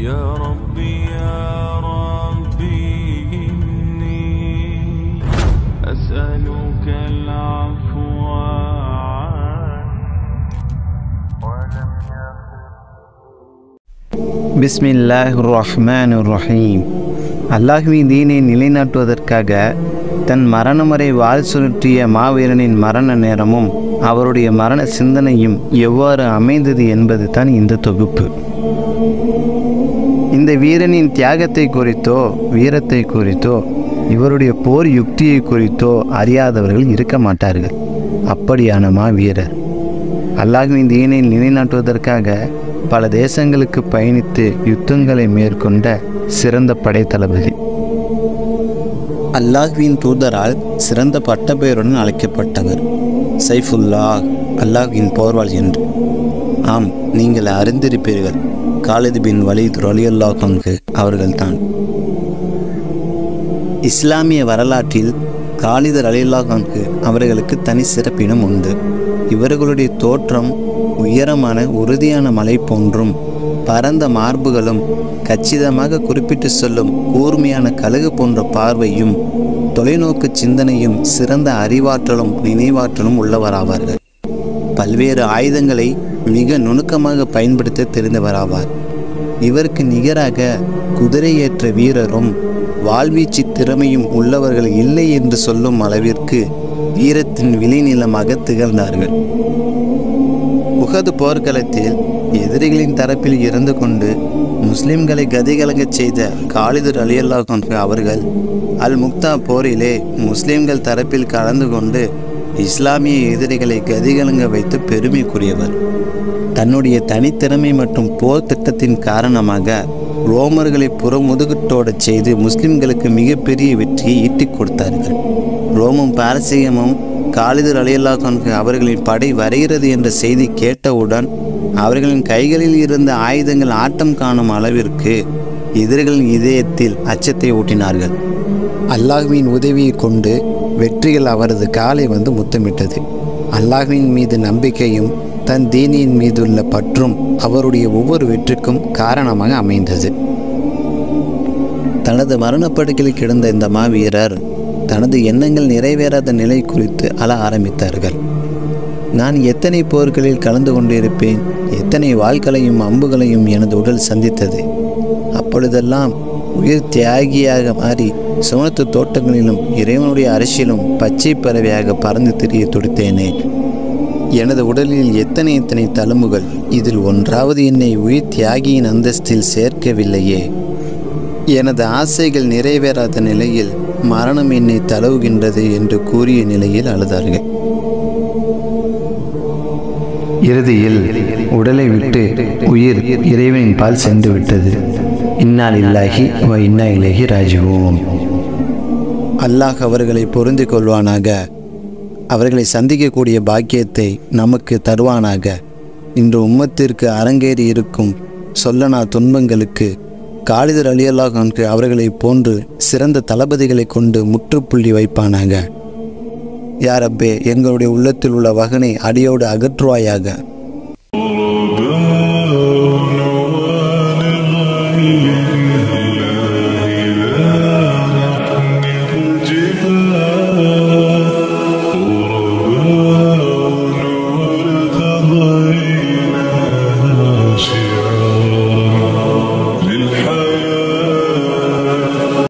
يا ربي يا ربي إني أسألك العفو பிஸ்மில்லாஹிர் ரஹ்மானிர் ரஹீம். அல்லாஹ்வின் தீனை நிலைநாட்டுவதற்காக தன் மரணம் வரை வாள் சுழற்றிய மாவீரனின் மரண நேரமும் அவருடைய மரண சிந்தனையும் எவ்வாறு அமைந்தது என்பது தான் இந்த தொகுப்பு. இந்த வீரனின் தியாகத்தை குறித்தோ வீரத்தை குறித்தோ இவருடைய போர் யுக்தியை குறித்தோ அறியாதவர்கள் இருக்க மாட்டார்கள். அப்படியான மாவீரர் அல்லாஹ்வின் தீனை நிலைநாட்டுவதற்காக பல தேசங்களுக்கு பயணித்து யுத்தங்களை மேற்கொண்ட சிறந்த படைத்தளபதி. அல்லாஹ்வின் தூதரால் சிறந்த பட்டப்பெயருடன் அழைக்கப்பட்டவர் சைஃபுல்லா, அல்லாஹ்வின் போர்வாள் என்று. ஆம், நீங்கள் அறிந்திருப்பீர்கள், காலித் பின் வலீத் ரலியல்லாஹு அன்ஹு அவர்கள்தான். இஸ்லாமிய வரலாற்றில் காலித் ரலியல்லாஹு அன்ஹு அவர்களுக்கு தனி சிறப்பினம் உண்டு. இவர்களுடைய தோற்றம் உயரமான உறுதியான மலை போன்றும் பரந்த மார்புகளும் கச்சிதமாக குறிப்பிட்டு சொல்லும் கூர்மையான கழுகு போன்ற பார்வையும் தொலைநோக்கு சிந்தனையும் சிறந்த அறிவாற்றலும் நினைவாற்றலும் உள்ளவராவார்கள். பல்வேறு ஆயுதங்களை மிக நுணுக்கமாக பயன்படுத்த தெரிந்தவராவார். இவருக்கு நிகராக குதிரையேற்ற வீரரும் வாழ்வீச்சு திறமையும் உள்ளவர்கள் இல்லை என்று சொல்லும் அளவிற்கு வீரத்தின் விளைநிலமாக திகழ்ந்தார்கள். உஹது போர்க்களத்தில் எதிரிகளின் தரப்பில் இருந்து கொண்டு முஸ்லிம்களை கதிகலங்கச் செய்த காலித் ரலியல்லாஹு அன்ஹு அவர்கள் அல் முக்தா போரிலே முஸ்லிம்கள் தரப்பில் கலந்து கொண்டு இஸ்லாமிய எதிரிகளை கதிகலங்க வைத்து பெருமைக்குரியவர். தன்னுடைய தனித்திறமை மற்றும் போர் திட்டத்தின் காரணமாக ரோமர்களை புறமுதுகுட்டோடச் செய்து முஸ்லிம்களுக்கு மிகப்பெரிய வெற்றியை ஈட்டிக் கொடுத்தார்கள். ரோமும் பாரசீகமும் காலித் ரலியல்லாஹு அன்ஹு அவர்களின் படை வருகிறது என்ற செய்தி கேட்டவுடன் அவர்களின் கைகளில் இருந்த ஆயுதங்கள் ஆட்டம் காணும் அளவிற்கு எதிரிகளின் இதயத்தில் அச்சத்தை ஊட்டினார்கள். அல்லாஹ்வின் உதவியை கொண்டு வெற்றிகள் அவரது காலை வந்து முத்தமிட்டது. அல்லாஹ்வின் மீது நம்பிக்கையும் தன் தீனியின் மீதுள்ள பற்றும் அவருடைய ஒவ்வொரு வெற்றிக்கும் காரணமாக அமைந்தது. தனது மரணப்படுக்கையில் கிடந்த இந்த மாவீரர் தனது எண்ணங்கள் நிறைவேறாத நிலை குறித்து அழ ஆரம்பித்தார்கள். நான் எத்தனை போர்களில் கலந்து கொண்டிருப்பேன், எத்தனை வாள்களையும் அம்புகளையும் எனது உடல் சந்தித்தது. அப்பொழுதெல்லாம் உயிர் தியாகியாக மாறி சுவனத்து தோட்டங்களிலும் இறைவனுடைய அரசியலும் பச்சை பறவையாக பறந்து திரிய துடித்தேனே. எனது உடலில் எத்தனை தழும்புகள், இதில் ஒன்றாவது என்னை உயிர் தியாகியின் அந்தஸ்தில் சேர்க்கவில்லையே. எனது ஆசைகள் நிறைவேறாத நிலையில் மரணம் என்னை தழுவுகின்றது என்று கூறிய நிலையில் அழுதார்கள். இறுதியில் உடலை விட்டு உயிர் இறைவனின் பால் சென்று விட்டது. இன்னா லில்லாஹி வ இன்னா இலைஹி ராஜிஊன். அல்லாஹ் அவர்களை பொருந்தி கொள்வானாக, அவர்களை சந்திக்கக்கூடிய பாக்கியத்தை நமக்கு தருவானாக. இன்று உம்மத்திற்கு அரங்கேறி இருக்கும் சொல்லனா துன்பங்களுக்கு காலித் ரலியல்லாஹு அன்ஹு அவர்களை போன்று சிறந்த தளபதிகளை கொண்டு முற்றுப்புள்ளி வைப்பானாக. யா ரப்பே, எங்களுடைய உள்ளத்தில் உள்ள வகனை அடியோடு அகற்றுவாயாக.